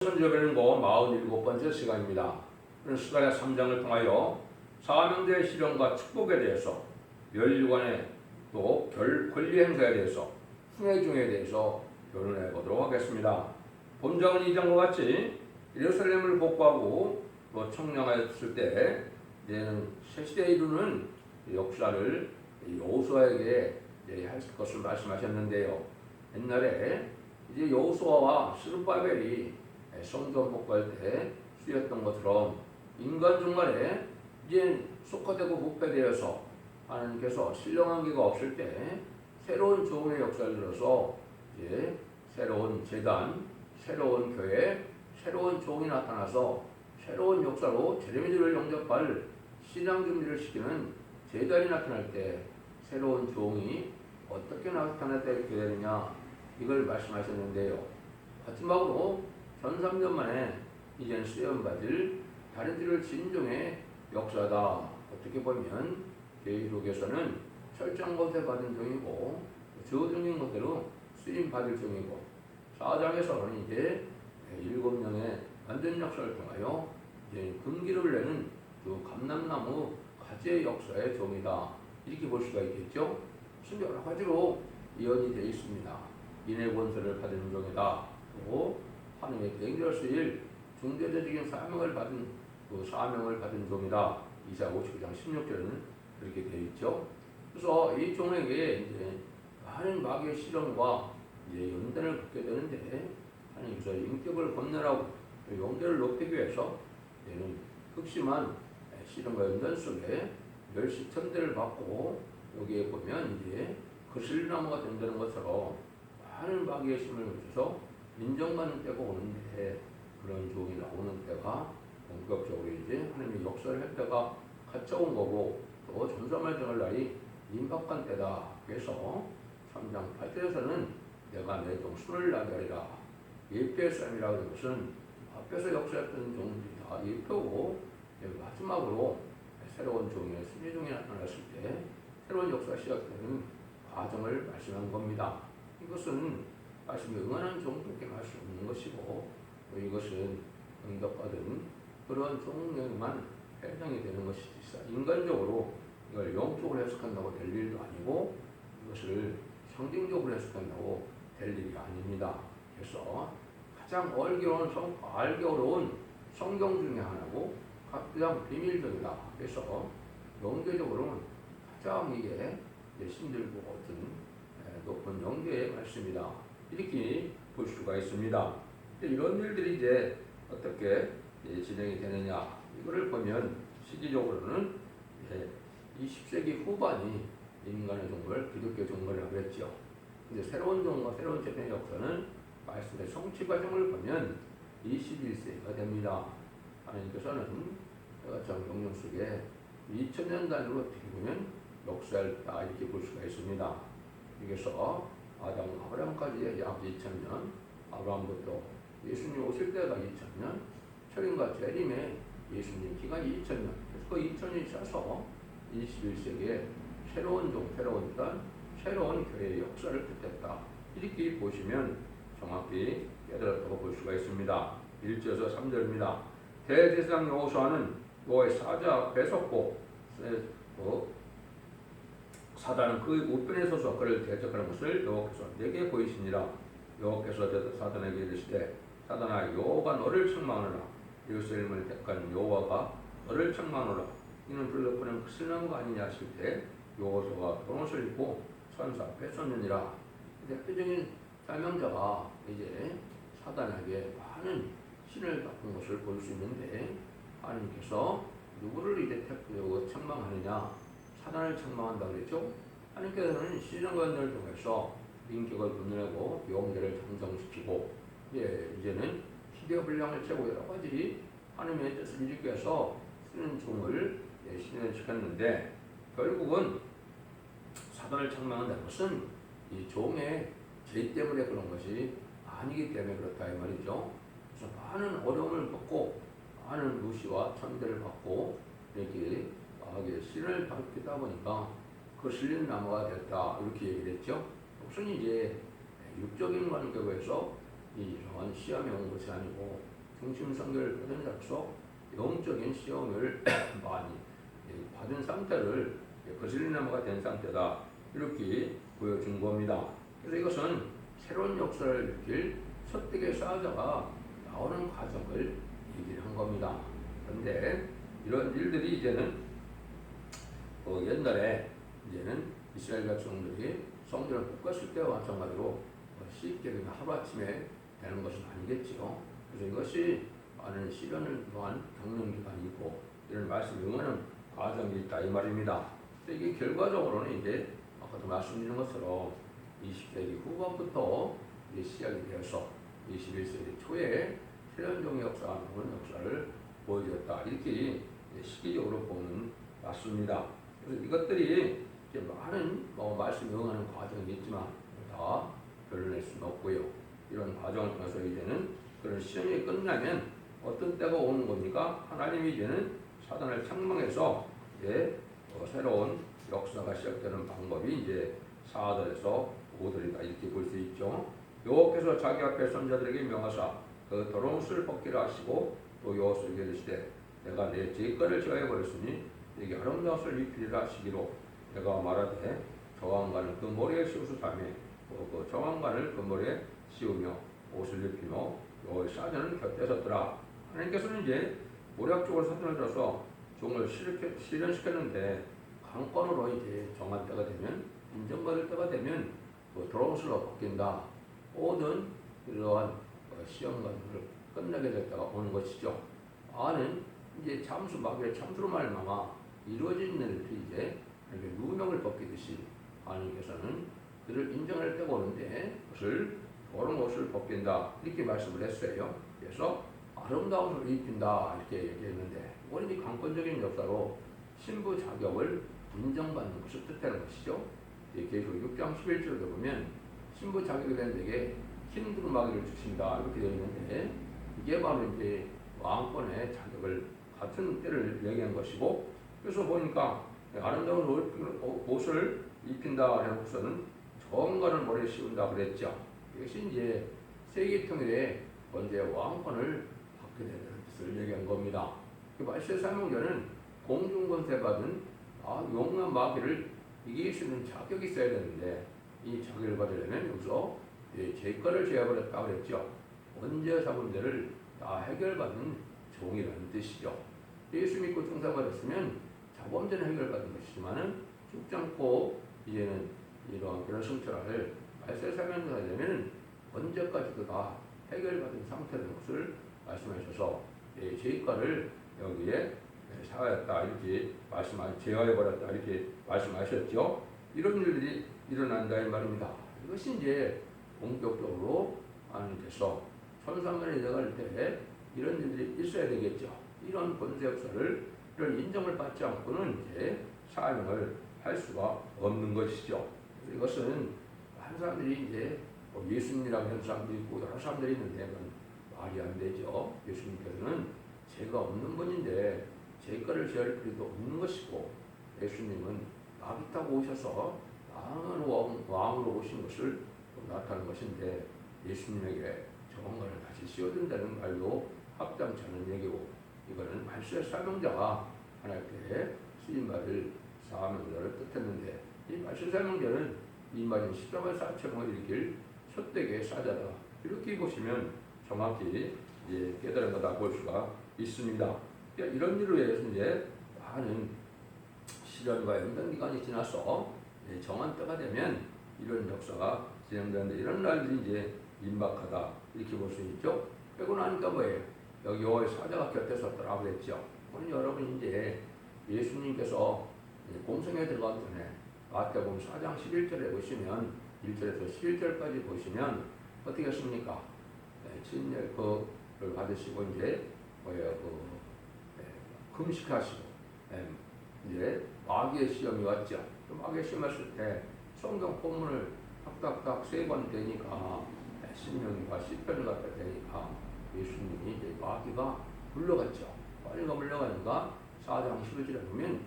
선지어변고 47번째 시간입니다. 스가랴 3장을 통하여 사명자의 실현과 축복에 대해서 멸류관의 또 권리 행사에 대해서 후회중에 대해서 교훈해 보도록 하겠습니다. 본장은 2장과 같이 예루살렘을 복구하고 또 청량하였을 때 이제는 새 시대에 이루는 역사를 여호수아에게 할 것을 말씀하셨는데요. 옛날에 이제 여호수아와 스룹바벨이 성전 복구할 때 쓰였던 것처럼 인간 중간에 이제 속화되고 부패되어서 하나님께서 신령한 기가 없을 때 새로운 종의 역사를 들어서 이제 새로운 재단, 새로운 교회, 새로운 종이 나타나서 새로운 역사로 제레미야를 영접할 신앙 준비를 시키는 재단이 나타날 때 새로운 종이 어떻게 나타났다고 되느냐 이걸 말씀하셨는데요. 마지막으로 1300년 만에 이제는 수련받을 다른 들을 진종의 역사다. 어떻게 보면 계시록에서는 철저한 것에 받은 종이고 저중인 것대로 수임받을 종이고 4장에서는 이제 7명의 완전 역사를 통하여 이제 금기를 내는 그 감람나무 가지의 역사의 종이다. 이렇게 볼 수가 있겠죠. 무슨 여러 가지로 이연이 되어 있습니다. 인의 권세를 받은 종이다. 또 하나님의 맹렬 수일 중대적인 사명을 받은 그 사명을 받은 종이다. 이사야 59장 16절에는 그렇게 되어 있죠. 그래서 이 종에게 이제 많은 마귀의 실험과 이제 연단을 받게 되는데 하나님께서 인격을 건너라고 용기를 높이기 위해서 얘는 극심한 실험과 연단 속에 멸시천대를 받고 여기에 보면 이제 거슬나무가 된다는 것처럼 많은 마귀의 힘을 거쳐서 인정받는 때가 오는데 그런 종이 나오는 때가 본격적으로 이제 하나님의 역사를 할 때가 갖춰온 거고 또 전사말 정할 날이 임박한 때다. 그래서 3장 8절에서는 내가 내 종순을 나게 하리라. 예표의 쌈이라고 하는 것은 앞에서 역사했던 종들이 다 예표고 마지막으로 새로운 종의 순위종이 나타났을 때 새로운 역사가 시작되는 과정을 말씀한 겁니다. 이것은 말씀에 응하는 종들께 말씀하는 것이고 이것은 응답받은 그런 종에만 해당이 되는 것이지 인간적으로 이걸 영적으로 해석한다고 될 일도 아니고 이것을 상징적으로 해석한다고 될 일이 아닙니다. 그래서 가장 알기 어려운 성경 중에 하나고 가장 비밀적이다. 그래서 영계적으로는 가장 이게 신들고 어떤 높은 영계의 말씀이다. 이렇게 볼 수가 있습니다. 이런 일들이 이제 어떻게 진행이 되느냐 이거를 보면 시기적으로는 20세기 후반이 인간의 종말, 기독교 종말이라고 했죠. 근데 새로운 종과 새로운 재편의 역사는 말씀의 성취 과정을 보면 21세기가 됩니다. 하나님께서는 정령 속에 2000년 단위로 어떻게 보면 역사했다 이렇게 볼 수가 있습니다. 여기서 아담, 아브라함까지 약 2000년, 아브라함부터 예수님 오실 때가 2000년, 철인과 재림의 예수님 기간이 2000년, 그래서 그 2000년이 차서 21세기에 새로운 종, 새로운 단, 새로운 교회의 역사를 뜻했다. 이렇게 보시면 정확히 깨달았다고 볼 수가 있습니다. 1절에서 3절입니다. 대제사장 여호수아는 여호와의 사자 배석고 사단은 그 우편에 서서 그를 대적하는 것을 여호와께서 내게 보이시니라. 여호와께서 사단에게 이르시되 사단아 여호와가 너를 책망하노라. 예루살렘을 택한 여호와가 너를 책망하노라. 이는 불러보낸 실나무가 아니냐 하실 때 여호수아가 돌옷을 입고 천사 앞에 섰느니라. 대표적인 설명자가 이제 사단에게 많은 신을 바꾼 것을 볼 수 있는데 하나님께서 누구를 이제 택하려고 책망하느냐 사단을 책망한다고 그랬죠. 하나님께서는 신령과 연단을 통해서 인격을 건너고 영계를 장정시키고 이제는 시대 분량을 채고 여러 가지 하나님의 뜻을 이루기 위해서 쓰는 종을 신현시켰는데 결국은 사단을 책망한다는 것은 이 종의 죄 때문에 그런 것이 아니기 때문에 그렇다 이 말이죠. 그래서 많은 어려움을 겪고 많은 무시와 천대를 받고 이렇게 신을 받다 보니까 그 실린 나무가 됐다 이렇게 얘기를 했죠. 무슨 이제 육적인 관계에서 이러한 시험이 온 것이 아니고 중심 성결을 받은 자로서 영적인 시험을 많이 받은 상태를 거슬린 나무가 된 상태다. 이렇게 보여준 겁니다. 그래서 이것은 새로운 역사를 일으킬 헛되게 사자가 나오는 과정을 얘기를 한 겁니다. 그런데 이런 일들이 이제는 옛날에 이제는 이스라엘 백성들이 성전을 볶았을 때와 마찬가지로 쉽게 그냥 하루아침에 되는 것은 아니겠지요. 그래서 이것이 많은 시련을 또한 겪는 기간이고 이런 말씀을 응하는 과정이 있다 이 말입니다. 이게 결과적으로는 이제 아까도 말씀드린 것처럼 20세기 후반부터 이제 시작이 되어서 21세기 초에 세련종 역사와 그런 역사를 보여줬다 이렇게 시기적으로 보면 맞습니다. 그래서 이것들이 이제 많은 말씀에 응하는 과정이 있지만 다 결론낼 수는 없고요. 이런 과정을 통해서 이제는 그런 시험이 끝나면 어떤 때가 오는 겁니까? 하나님이 이제는 사단을 책망해서 이제 새로운 역사가 시작되는 방법이 이제 4절에서 5절이다 이렇게 볼 수 있죠. 여호와께서 자기 앞에 선자들에게 명하사 그 더러운 옷을 벗기라 하시고 또 여호와에게 이르시되 내가 내 죄권을 제하여 버렸으니 내게 아름다운 옷을 입히리라 하시기로 내가 말하되 저왕관을 그 머리에 씌우소사며 그 저왕관을 그 머리에 씌우며 옷을 입히며 여호와의 사자는 곁에 섰더라. 하나님께서는 이제 모략적으로 사탄을 들어서 종을 실현시켰는데 강권으로 이제 정한 때가 되면 인정받을 때가 되면 더러운 옷을 벗긴다. 모든 이러한 시험관을 끝나게 될 때가 오는 것이죠. 아는 이제 잠수 마귀의 참수로 말미암아 이루어진 일들이 이제 누명을 벗기듯이 하나님께서는 그를 인정할 때가 오는데 그것을 더러운 옷을 벗긴다 이렇게 말씀을 했어요. 그래서 아름다운 옷을 입힌다 이렇게 얘기했는데 이건 이 강권적인 역사로 신부 자격을 인정받는 것을 뜻하는 것이죠. 계시록 6장 11절에 보면 신부 자격이 된 데에게 흰 두루마기를 주신다 이렇게 되어 있는데 이게 바로 이제 왕권의 자격을 같은 때를 얘기한 것이고 그래서 보니까 아름다운 옷을 입힌다 해놓고서는 정관을 머리에 씌운다 그랬죠. 이것이 이제 세계통일에 언제 왕권을 받게 되는 뜻을 얘기한 겁니다. 말세 사명자는 공중권세 받은 용한 마귀를 이길 수 있는 자격이 있어야 되는데 이 자격을 받으려면 여기서 죄권을 제어버렸다 그랬죠. 원죄 사범죄를 다 해결받은 종이라는 뜻이죠. 예수 믿고 청산받았으면 자범죄는 해결받은 것이지만은 죽지 않고 이제는 이러한 그런 성찰을 말세 사명자가 되면 언제까지도 다 해결받은 상태라는 것을 말씀하셔서 죄과를 여기에 사하였다 이렇게 제어해버렸다 이렇게 말씀하셨죠. 이런 일들이 일어난다 이 말입니다. 이것이 이제 본격적으로 하나님께서 천상관에 내려갈 때 이런 일들이 있어야 되겠죠. 이런 권세 역사를 이런 인정을 받지 않고는 이제 사명을 할 수가 없는 것이죠. 그래서 이것은 한 사람들이 이제 예수님이라고 하는 사람도 있고 여러 사람들이 있는데 그건 말이 안 되죠. 예수님께서는 죄가 없는 분인데 죄가를 제할 필요도 없는 것이고 예수님은 나비 타고 오셔서 나은 왕으로 오신 것을 나타낸 것인데 예수님에게 정언관을 다시 씌워준다는 말도 합당치 않은 얘기고 이거는 말세 사명자가 하나님께 쓰임받을 사명자를 뜻했는데 이 말세 사명자는 이 말인 십자가 사체를 일으킬 헛되게 사자다 이렇게 보시면 정확히 깨달은 거다 볼 수가 있습니다. 그러니까 이런 일로 해서 이제 많은 시련과 연단 기간이 지나서 정한 때가 되면 이런 역사가 진행되는데 이런 날들이 이제 임박하다 이렇게 볼 수 있죠. 그리고 나니까 뭐예요? 여기 여호와의 사자가 곁에 섰더라 그랬죠. 오늘 여러분 이제 예수님께서 공성에 들어가기 전에 마태복음 4장 11절에 보시면 1절에서 11절까지 보시면 어떻게 했습니까? 친례를 받으시고 이제 금식하시고 이제 마귀의 시험이 왔죠. 마귀의 시험 왔을 때 성경 본문을 딱딱딱 3번 되니까 신명과 시편을 갖다 되니까 예수님이 이제 마귀가 물러갔죠. 마귀가 물러가니까 4장 11절에 보면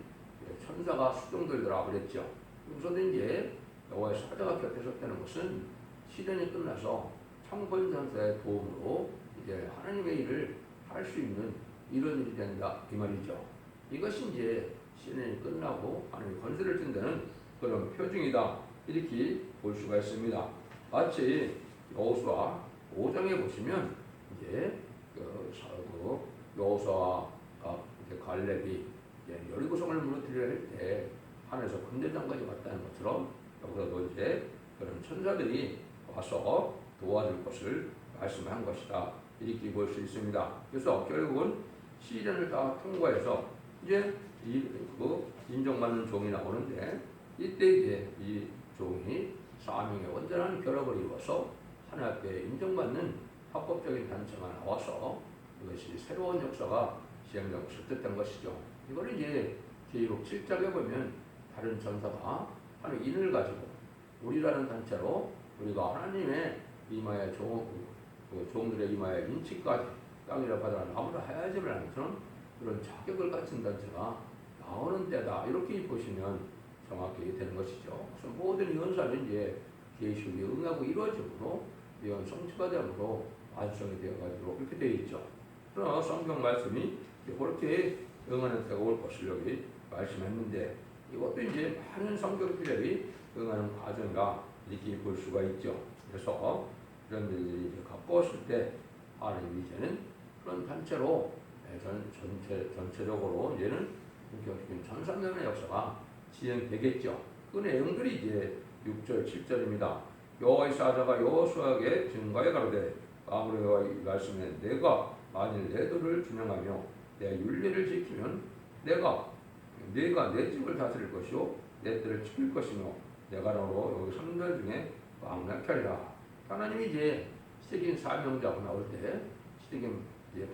천사가 수종들더라 그랬죠. 여기서도 이제 여호와의 사자가 곁에 섰다는 것은 시련이 끝나서 청권전사의 도움으로 이제 하나님의 일을 할 수 있는 이런 일이 된다 이 말이죠. 이것이 이제 시련이 끝나고 하나님의 권세를 든다는 그런 표징이다 이렇게 볼 수가 있습니다. 마치 여호수아 5장에 보시면 이제 여호수아와 갈렙이 여리고성을 무너뜨리려 할 때 하늘에서 군대장까지 왔다는 것처럼 여기서도 이제 그런 천사들이 와서 도와줄 것을 말씀한 것이다 이렇게 볼 수 있습니다. 그래서 결국은 시련을 다 통과해서 이제 인정받는 종이 나오는데 이때 이제 이 종이 사명의 온전한 결합을 이루어서 하나님 앞에 인정받는 합법적인 단체가 나와서 이것이 새로운 역사가 시행되고 실뜻된 것이죠. 이걸 이제 계시록 7장에 보면 다른 전사가 하나님의 인을 가지고 우리라는 단체로 우리가 하나님의 이마에 종들의 이마에 인치까지 땅이라 바다라 나무라 하야짐을 하는 그런 자격을 갖춘 단체가 나오는 때다 이렇게 보시면 정확히 되는 것이죠. 그래서 모든 연사는 이제 계시록이 응하고 이루어짐으로 이런 성취가 되므로 완성이 되어가지고 이렇게 되어 있죠. 그러나 성경 말씀이 그렇게 응하는 때가 올 것을 여기 말씀했는데 이것도 이제 많은 성경들이 응하는 과정이라 이렇게 볼 수가 있죠. 그래서 이런 일들이 이제 갖고왔을 때 하나님 이제는 그런 단체로 전체적으로 이제는 본격적인 전산면의 역사가 진행되겠죠. 그 내용들이 이제 6절, 7절입니다. 여호와의 사자가 여호수아에게 증거해 가로되 아무리 여호와의 말씀에 내가 만일 내 도를 준행하며 내 윤례를 지키면 내가 내 집을 다스릴 것이요 내 뜰을 지킬 것이며 내가 너로 여기 3절 중에 왕락케 하리라. 하나님이 이제 시대적인 사명자고 나올 때 시대적인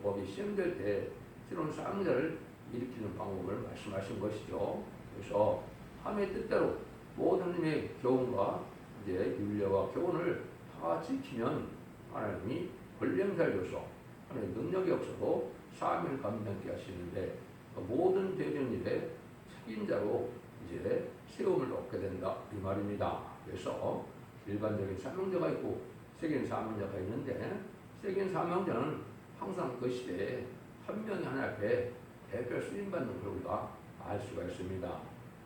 법이 시행될 때 새로운 사명자를 일으키는 방법을 말씀하신 것이죠. 그래서 하나님의 뜻대로 모든 하나님의 교훈과 이제 윤례와 교훈을 다 지키면 하나님이 권리 행사를 줘서 하나님의 능력이 없어도 사명을 감당케 하시는데 모든 되는 일에 책임자로 이제 세움을 얻게 된다 이 말입니다. 그래서 일반적인 사명자가 있고 세계인 사명자가 있는데 세계인 사명자는 항상 그 시대에 한 명이 하나님 앞에 대표 수임받는 걸 우리가 알 수가 있습니다.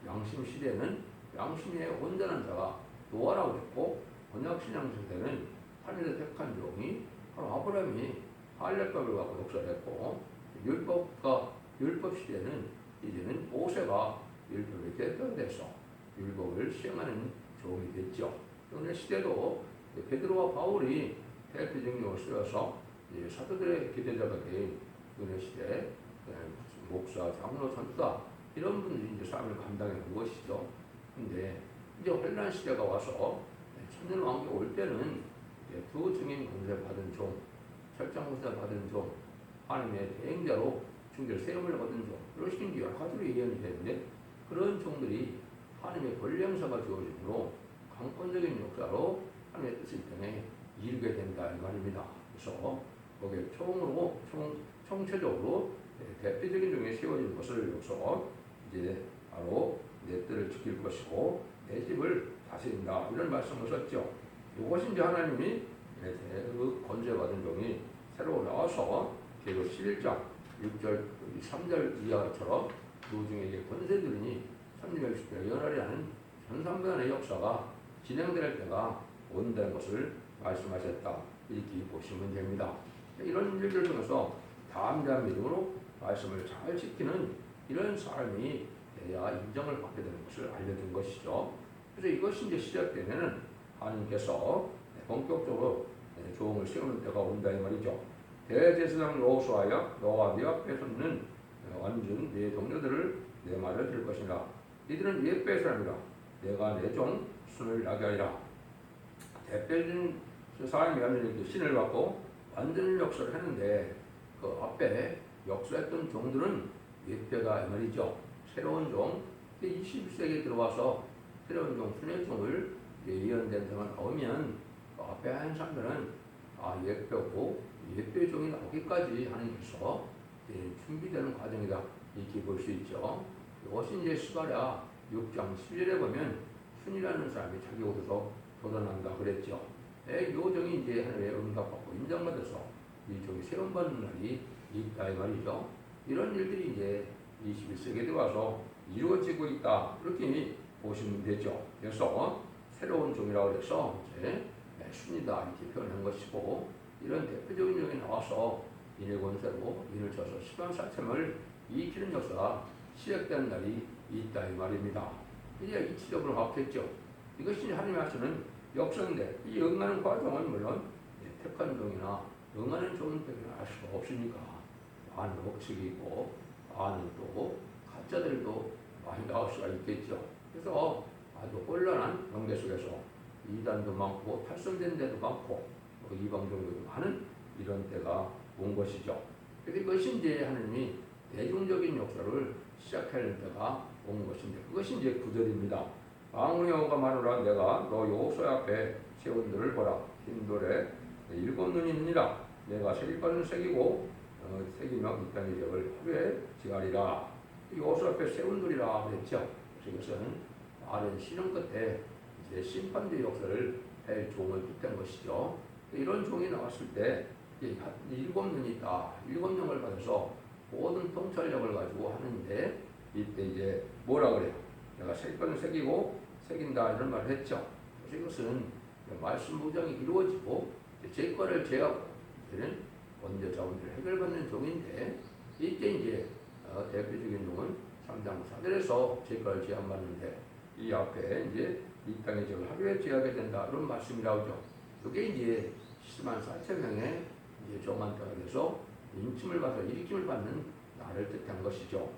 양심 시대는 양심의 온전한 자가 노아라고 했고 언약신앙 시대는 하늘의 택한 종이 바로 아브라함이 할례법을 갖고 역사를 했고 율법 시대는 이제는 모세가 율법의 대표돼서 율법을 시행하는 종이 됐죠. 오늘 시대도 베드로와 바울이 대표적인 용어를 쓰여서 사도들의 기대자가 된 오늘 시대 목사, 장로, 전사 이런 분들이 이제 삶을 감당해 온 것이죠. 근데 이제 혼란 시대가 와서 천년 왕국에 올 때는 두 증인 권세 받은 종, 철장 권세 받은 종, 하나님의 대행자로 중별 세움을 얻은 종, 이런 식의 여러 가지로 예언이 되는데 그런 종들이 하나님의 권리 행사가 주어지므로 강권적인 역사로 하나님의 뜻을 통해 이루게 된다 이 말입니다. 그래서 거기에 총체적으로 대표적인 종이 세워진 것을 여기서 이제 바로 내 뜰을 지킬 것이고 내 집을 다스린다 이런 말씀을 썼죠. 이것이 이제 하나님이 그 권세받은 종이 새로 나와서 계속 11장 6절 3절 이하처럼 그 중에 이제 권세들이니 천지를 연하리 하는 전산변의 역사가 진행될 때가 온다는 것을 말씀하셨다 이렇게 보시면 됩니다. 이런 일들을 통해서 담대한 믿음으로 말씀을 잘 지키는 이런 사람이 돼야 인정을 받게 되는 것을 알려준 것이죠. 그래서 이것이 이제 시작되면은 하나님께서 본격적으로 조응을 세우는 때가 온다 이 말이죠. 대제사장 여호수아야 너와 네 앞에 서는 완전 네 동료들을 내 말을 들을 것이라. 이들은 옛배 사람이라 내가 내 종 순을 나게 하리라. 대표적인 사람이 완전히 신을 받고 완전 역사를 했는데 그 앞에 역사했던 종들은 옛배가 이 말이죠. 새로운 종, 21세기에 들어와서 새로운 종, 순의 종을 예언된 점을 나오면 그 앞에 한 사람들은 옛배고 옛배 종이 나오기까지 하나님께서 준비되는 과정이다 이렇게 볼 수 있죠. 이것이 이제 스가랴 6장 11절에 보면 순이라는 사람이 자기 옷에서 돋아난다 그랬죠. 이 종이 이제 하나님의 응답받고 인정받아서 이 종이 세움받는 날이 있다 이 말이죠. 이런 일들이 이제 21세기에 들어와서 이루어지고 있다 이렇게 보시면 되죠. 그래서 새로운 종이라고 해서 이제 순이다 이렇게 표현한 것이고, 이런 대표적인 종이 나와서 인의 권세로 인을 쳐서 10만 4천을 일으키는 역사가 시작되는 날이 있다 이 말입니다. 이제 이치적으로 봤겠죠. 이것이 하나님이 하시는 역사인데, 이 응하는 과정은 물론 택한 종이나 응하는 종은 알 수가 없으니까 많은 억측이 있고 많은 또 가짜들도 많이 나올 수가 있겠죠. 그래서 아주 혼란한 관계 속에서 이단도 많고 탈선된 데도 많고 이방종교도 많은 이런 때가 온 것이죠. 그래서 이것이 이제 하나님이 대중적인 역사를 시작하는 때가 온 것인데, 그것이 이제 9절입니다. 왕의 여호와가 말하노라, 내가 너 여호수아 앞에 세운 너를 보라. 흰 돌에 7 눈이 있느니라. 내가 새길바는 새기고 새기며 이 땅의 적을 하루에 지하리라. 여호수아 앞에 세운 돌이라 그랬죠. 그래서 이것은 많은 신앙 끝에 이제 심판의 역사를 할 종을 뜻한 것이죠. 이런 종이 나왔을 때 7 눈이 있다. 7 영을 받아서 모든 통찰력을 가지고 하는데, 이때 이제 뭐라 그래요? 내가 새길바는 새기고 새긴다 이런 말을 했죠. 그래서 이것은 말씀 무장이 이루어지고 죄과를 제하고 이제는 원죄 자원들을 해결받는 종인데, 이때 이제 대표적인 종은 3장 4절에서 죄과를 제한받는데, 이 앞에 이제 이 땅의 적을 하루에 제하게 된다 이런 말씀이 나오죠. 이게 이제 10만 4천 명의 이제 종한테가 돼서 인침을 받아 일으킴을 받는 날을 뜻한 것이죠.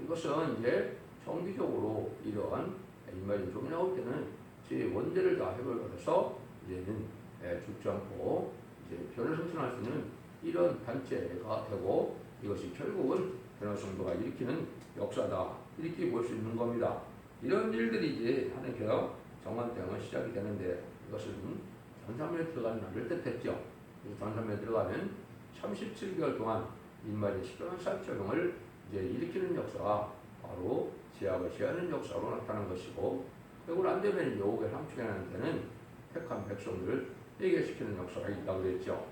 이것은 이제 정기적으로 이러한 이말인 종이 나올 때는 제 원죄를 다 해결받아서 이제는 죽지 않고 이제 변을 성취할 수 있는 이런 단체가 되고, 이것이 결국은 변화 성도가 일으키는 역사다 이렇게 볼 수 있는 겁니다. 이런 일들이 이제 하나님께서 정한 때는 시작이 되는데, 이것은 전사면에 들어가는 날을 뜻했죠. 그래서 전사면에 들어가면 37개월 동안 인말의 10만 4천 명을 이제 일으키는 역사가 바로 제약을 제하는 역사로 나타난 것이고, 그리고 안 되면 이제 5개월 함축하는 때는 택한 백성들을 회개시키는 역사가 있다고 그랬죠.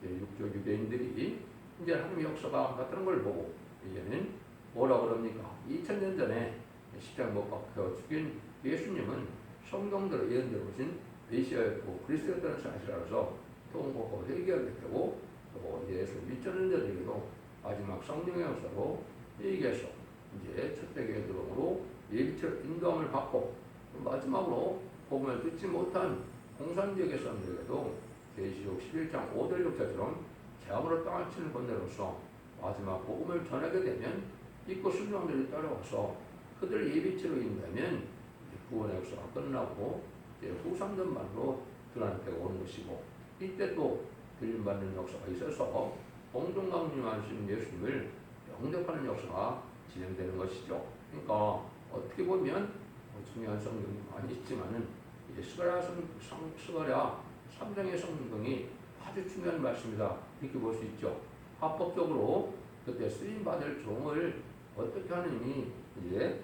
육조 유대인들이 이제 하나님의 역사가 나타난 걸 보고 이제는 뭐라 그럽니까? 2000년 전에 십자가 못 박혀 죽인 예수님은 성경대로 예언대로 오신 메시아였고 그리스도였다는 사실을 알아서 통곡하고 회개하게 되고, 또 예수 믿는 자들에게도 마지막 성령의 역사로 회개해서 이제 첫대교회 들어옴으로 예비처럼 인도함을 받고, 마지막으로 복음을 듣지 못한 공산지역의 사람들에게도 계시록 11장 5절 역사처럼 재앙으로 땅을 치는 권세로서 마지막 복음을 전하게 되면 믿고 순종들이 따라와서 그들 예비치로 인하면 구원의 역사가 끝나고 후삼전만으로 드러날 때가 오는 것이고, 이때 또 들림받는 역사가 있어서 공동강림하신 예수님을 영접하는 역사가 진행되는 것이죠. 그러니까 어떻게 보면 중요한 성경이 많이 있지만은 스가랴 3장의 성경이 아주 중요한 말씀이다 이렇게 볼 수 있죠. 합법적으로 그때 쓰임 받을 종을 어떻게 하느니 이제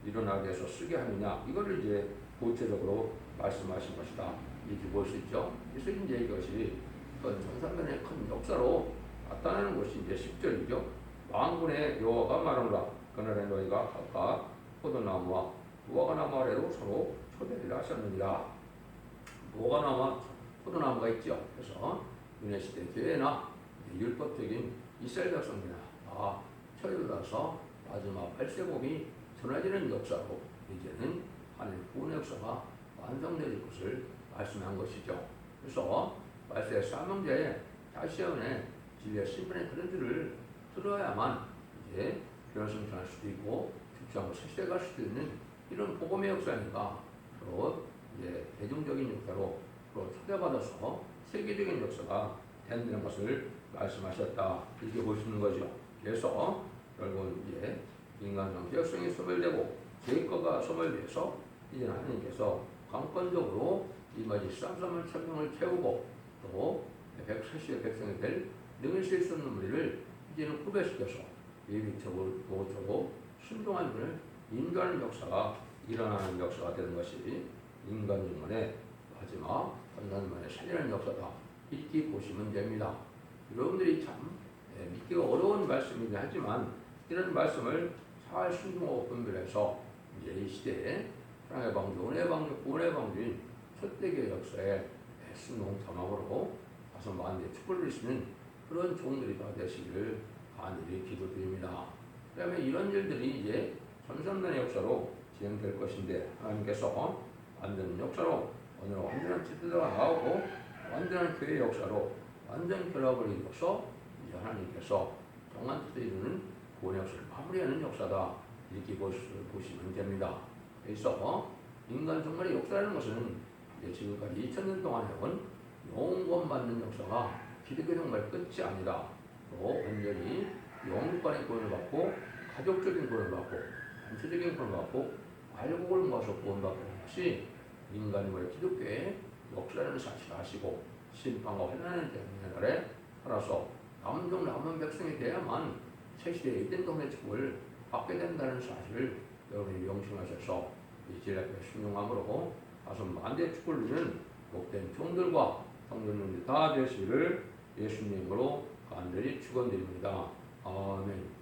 일어나게 해서 쓰게 하느냐, 이거를 이제 구체적으로 말씀하신 것이다 이렇게 볼 수 있죠. 그래서 이제 이것이 전산면의 큰 역사로 나타나는 것이 이제 10절이죠. 왕군의 여호와가 말하노라, 그날에 너희가 각각 포도나무와 무화과나무 아래로 서로 초대를 하셨느니라. 무화과나무와 포도나무가 있죠. 그래서 유네시대 교회나 율법적인 이스라엘 백성이나 다 처리받아서 마지막 발세복이 전해지는 역사로 이제는 하나님 구원의 역사가 완성될 것을 말씀한 것이죠. 그래서 말세 사명자의 다시 한번의 진리의 신분의 그런들을 들어야만 이제 변화성취할 수도 있고 죽지 않고 세시대 갈 수도 있는 이런 복음의 역사니까 서로 이제 대중적인 역사로 서로 초대받아서 세계적인 역사가 된다는 것을 말씀하셨다 이렇게 볼 수 있는 거죠. 그래서 결국은 이제 인간성 지역성이 소멸되고 죄과가 소멸돼서 이제 하나님께서 강권적으로 이 마지 13만 천명을 채우고 또 140의 백성이 될 능히 쓸 수 없는 무리를 이제는 후배시켜서 예비적으로 도우고 순종한 분을 인도하는 역사가 일어나는 역사가 되는 것이 인간 영혼의 마지막 전산만의 살리는 역사다 이렇게 보시면 됩니다. 여러분들이 참 믿기가 어려운 말씀이긴 하지만 이런 말씀을 잘 순종하고 분별해서 이제 이 시대에 사랑의 방주, 은혜의 방주, 구원의 방주인 첫대교회 역사에 순종 자막으로 다섯 만대 축복을 주시는 그런 종들이 다 되시기를 간절히 기도드립니다. 그 다음에 이런 일들이 이제 선선단의 역사로 진행될 것인데 하나님께서 완전 역사로 오늘 완전한 지도자가 나오고 완전한 교회 역사로 완전 결합을 이루어서 이제 하나님께서 동안 뜻을 이루는 구원 역사를 마무리하는 역사다 이렇게 보시면 됩니다. 그래서 인간 정말의 역사라는 것은 이제 지금까지 2000년 동안 해온 영원받는 역사가 기독교 정말 끝이 아니다. 또 완전히 영육간의 구원을 받고 가족적인 구원을 받고 단체적인 구원을 받고 알곡을 모아서 구원받는 것이 인간의 기독교의 역사라는 사실을 아시고 심판과 환난을 대하는 날에 살아서 남종 남은 백성이 돼야만 새시대의 이된 동네 축복을 받게 된다는 사실을 여러분이 명심하셔서 이 진리의 순종함으로 다섯 만대 축복을 누리는 복된 종들과 성도님들 다 되시기를 예수님으로 간절히 축원드립니다. 아멘.